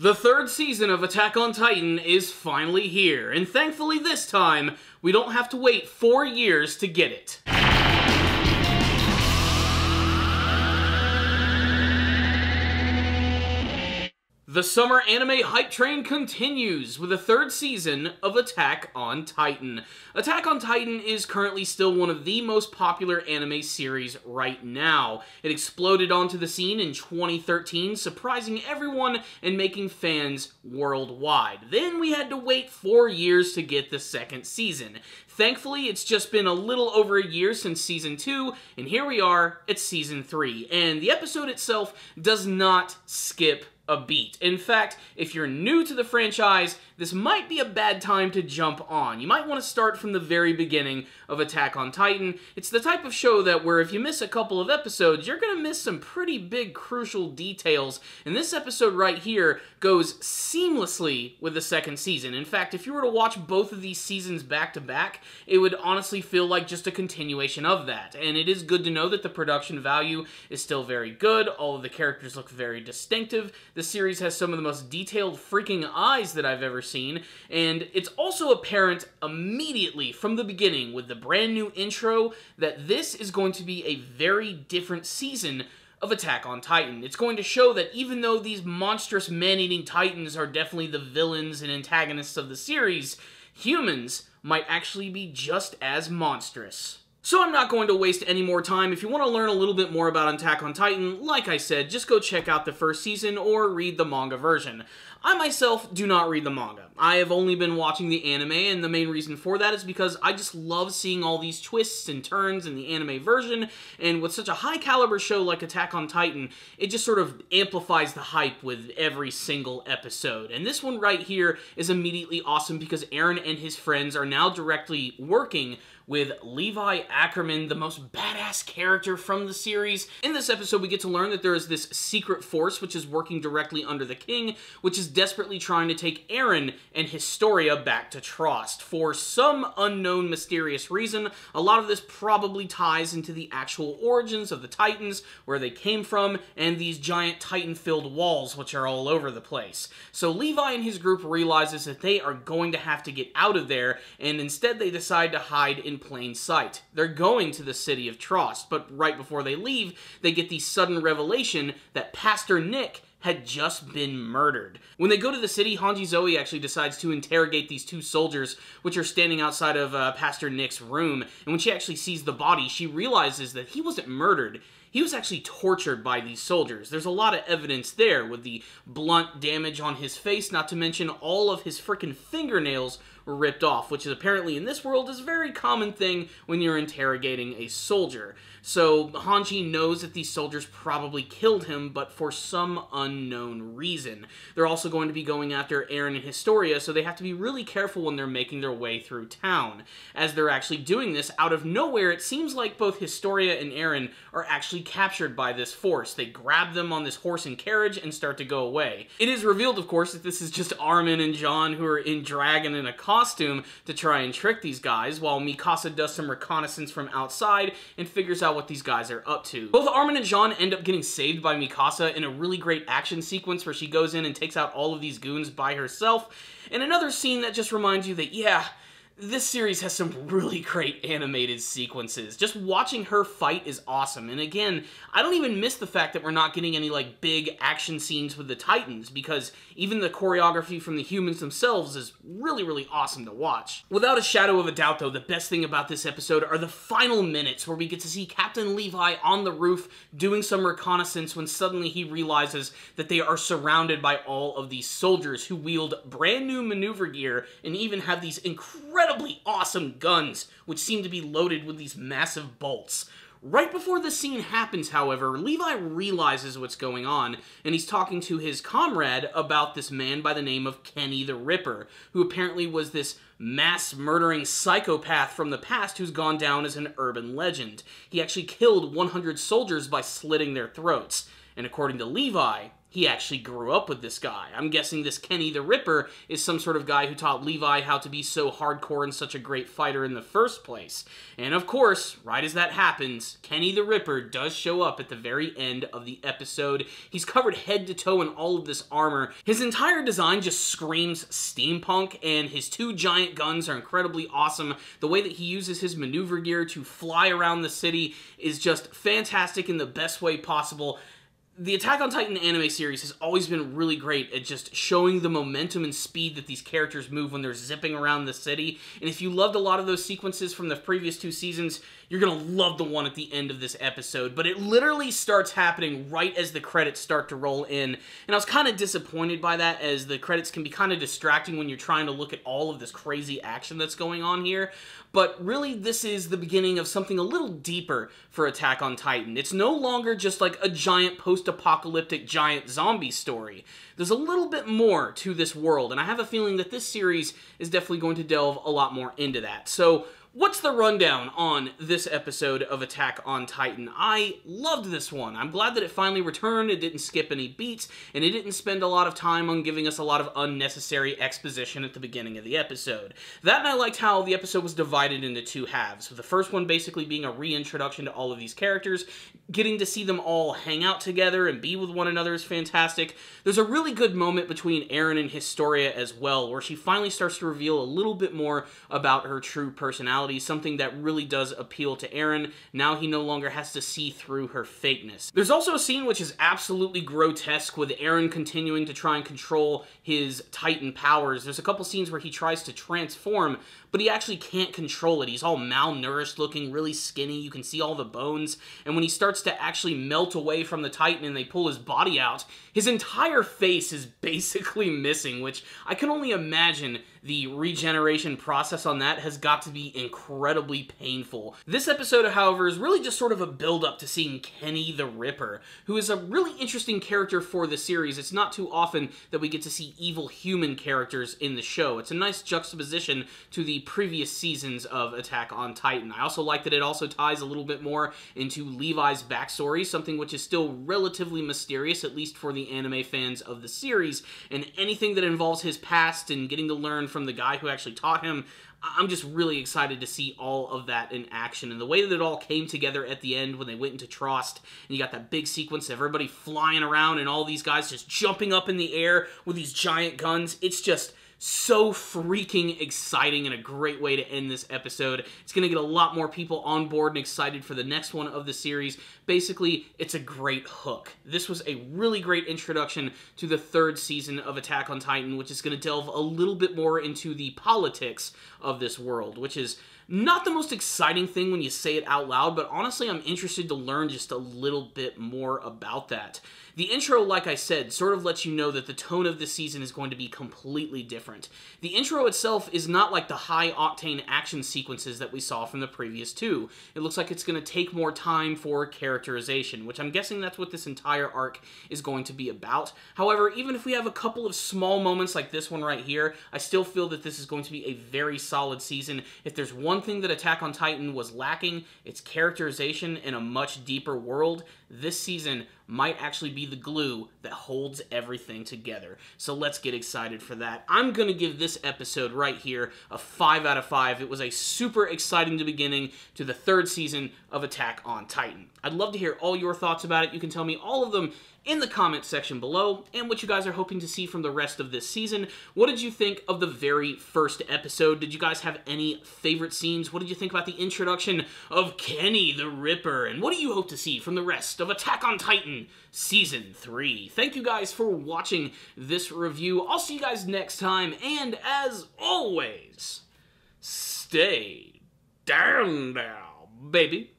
The third season of Attack on Titan is finally here, and thankfully this time, we don't have to wait 4 years to get it. The summer anime hype train continues with the third season of Attack on Titan. Attack on Titan is currently still one of the most popular anime series right now. It exploded onto the scene in 2013, surprising everyone and making fans worldwide. Then we had to wait 4 years to get the second season. Thankfully, it's just been a little over a year since Season 2, and here we are at Season 3. And the episode itself does not skip a beat. In fact, if you're new to the franchise, this might be a bad time to jump on. You might want to start from the very beginning of Attack on Titan. It's the type of show that where if you miss a couple of episodes, you're going to miss some pretty big crucial details, and this episode right here goes seamlessly with the second season. In fact, if you were to watch both of these seasons back to back, it would honestly feel like just a continuation of that. And it is good to know that the production value is still very good. All of the characters look very distinctive. The series has some of the most detailed freaking eyes that I've ever seen, and it's also apparent immediately from the beginning with the brand new intro that this is going to be a very different season of Attack on Titan. It's going to show that even though these monstrous man-eating titans are definitely the villains and antagonists of the series, humans might actually be just as monstrous. So I'm not going to waste any more time. If you want to learn a little bit more about Attack on Titan, like I said, just go check out the first season or read the manga version. I myself do not read the manga. I have only been watching the anime, and the main reason for that is because I just love seeing all these twists and turns in the anime version, and with such a high-caliber show like Attack on Titan, it just sort of amplifies the hype with every single episode. And this one right here is immediately awesome because Eren and his friends are now directly working with Levi Ackerman, the most badass character from the series. In this episode, we get to learn that there is this secret force which is working directly under the king, which is desperately trying to take Eren and Historia back to Trost. For some unknown mysterious reason, a lot of this probably ties into the actual origins of the Titans, where they came from, and these giant Titan-filled walls which are all over the place. So Levi and his group realizes that they are going to have to get out of there, and instead they decide to hide in plain sight. They're going to the city of Trost, but right before they leave, they get the sudden revelation that Pastor Nick had just been murdered. When they go to the city, Hanji Zoe actually decides to interrogate these two soldiers, which are standing outside of Pastor Nick's room, and when she actually sees the body, she realizes that he wasn't murdered. He was actually tortured by these soldiers. There's a lot of evidence there with the blunt damage on his face, not to mention all of his frickin' fingernails were ripped off, which is apparently in this world is a very common thing when you're interrogating a soldier. So Hanji knows that these soldiers probably killed him, but for some unknown reason. They're also going to be going after Eren and Historia, so they have to be really careful when they're making their way through town. As they're actually doing this, out of nowhere, it seems like both Historia and Eren are actually captured by this force. They grab them on this horse and carriage and start to go away. It is revealed, of course, that this is just Armin and John who are in drag and in a costume to try and trick these guys, while Mikasa does some reconnaissance from outside and figures out what these guys are up to. Both Armin and John end up getting saved by Mikasa in a really great action sequence where she goes in and takes out all of these goons by herself, and another scene that just reminds you that, yeah, this series has some really great animated sequences. Just watching her fight is awesome. And again, I don't even miss the fact that we're not getting any like big action scenes with the Titans, because even the choreography from the humans themselves is really, really awesome to watch. Without a shadow of a doubt though, the best thing about this episode are the final minutes where we get to see Captain Levi on the roof doing some reconnaissance when suddenly he realizes that they are surrounded by all of these soldiers who wield brand new maneuver gear and even have these incredible awesome guns, which seem to be loaded with these massive bolts. Right before the scene happens, however, Levi realizes what's going on, and he's talking to his comrade about this man by the name of Kenny the Ripper, who apparently was this mass-murdering psychopath from the past who's gone down as an urban legend. He actually killed 100 soldiers by slitting their throats. And according to Levi, he actually grew up with this guy. I'm guessing this Kenny the Ripper is some sort of guy who taught Levi how to be so hardcore and such a great fighter in the first place. And of course, right as that happens, Kenny the Ripper does show up at the very end of the episode. He's covered head to toe in all of this armor. His entire design just screams steampunk, and his 2 giant guns are incredibly awesome. The way that he uses his maneuver gear to fly around the city is just fantastic in the best way possible. The Attack on Titan anime series has always been really great at just showing the momentum and speed that these characters move when they're zipping around the city. And if you loved a lot of those sequences from the previous 2 seasons, you're gonna love the one at the end of this episode. But it literally starts happening right as the credits start to roll in. And I was kind of disappointed by that, as the credits can be kind of distracting when you're trying to look at all of this crazy action that's going on here. But really, this is the beginning of something a little deeper for Attack on Titan. It's no longer just like a giant post-apocalyptic giant zombie story. There's a little bit more to this world, and I have a feeling that this series is definitely going to delve a lot more into that. So, what's the rundown on this episode of Attack on Titan? I loved this one. I'm glad that it finally returned. It didn't skip any beats, and it didn't spend a lot of time on giving us a lot of unnecessary exposition at the beginning of the episode. That, and I liked how the episode was divided into 2 halves, with the first one basically being a reintroduction to all of these characters. Getting to see them all hang out together and be with one another is fantastic. There's a really good moment between Eren and Historia as well, where she finally starts to reveal a little bit more about her true personality, something that really does appeal to Eren. Now he no longer has to see through her fakeness. There's also a scene which is absolutely grotesque, with Eren continuing to try and control his Titan powers. There's a couple scenes where he tries to transform, but he actually can't control it. He's all malnourished looking, really skinny, you can see all the bones, and when he starts to actually melt away from the Titan and they pull his body out, his entire face is basically missing, which I can only imagine the regeneration process on that has got to be incredibly painful. This episode, however, is really just sort of a build-up to seeing Kenny the Ripper, who is a really interesting character for the series. It's not too often that we get to see evil human characters in the show. It's a nice juxtaposition to the previous seasons of Attack on Titan. I also like that it also ties a little bit more into Levi's backstory, something which is still relatively mysterious, at least for the anime fans of the series, and anything that involves his past and getting to learn from the guy who actually taught him, I'm just really excited to see all of that in action. And the way that it all came together at the end when they went into Trost, and you got that big sequence of everybody flying around and all these guys just jumping up in the air with these giant guns, it's just so freaking exciting and a great way to end this episode. It's going to get a lot more people on board and excited for the next one of the series. Basically, it's a great hook. This was a really great introduction to the 3rd season of Attack on Titan, which is going to delve a little bit more into the politics of this world, which is not the most exciting thing when you say it out loud, but honestly, I'm interested to learn just a little bit more about that. The intro, like I said, sort of lets you know that the tone of this season is going to be completely different. The intro itself is not like the high-octane action sequences that we saw from the previous 2. It looks like it's going to take more time for characterization, which I'm guessing that's what this entire arc is going to be about. However, even if we have a couple of small moments like this one right here, I still feel that this is going to be a very solid season. If there's one thing that Attack on Titan was lacking, it's characterization in a much deeper world. This season might actually be the glue that holds everything together. So let's get excited for that. I'm going to give this episode right here a 5 out of 5. It was a super exciting beginning to the 3rd season of Attack on Titan. I'd love to hear all your thoughts about it. You can tell me all of them in the comment section below, and what you guys are hoping to see from the rest of this season. What did you think of the very first episode? Did you guys have any favorite scenes? What did you think about the introduction of Kenny the Ripper? And what do you hope to see from the rest of Attack on Titan Season 3? Thank you guys for watching this review. I'll see you guys next time, and as always, stay down now, baby.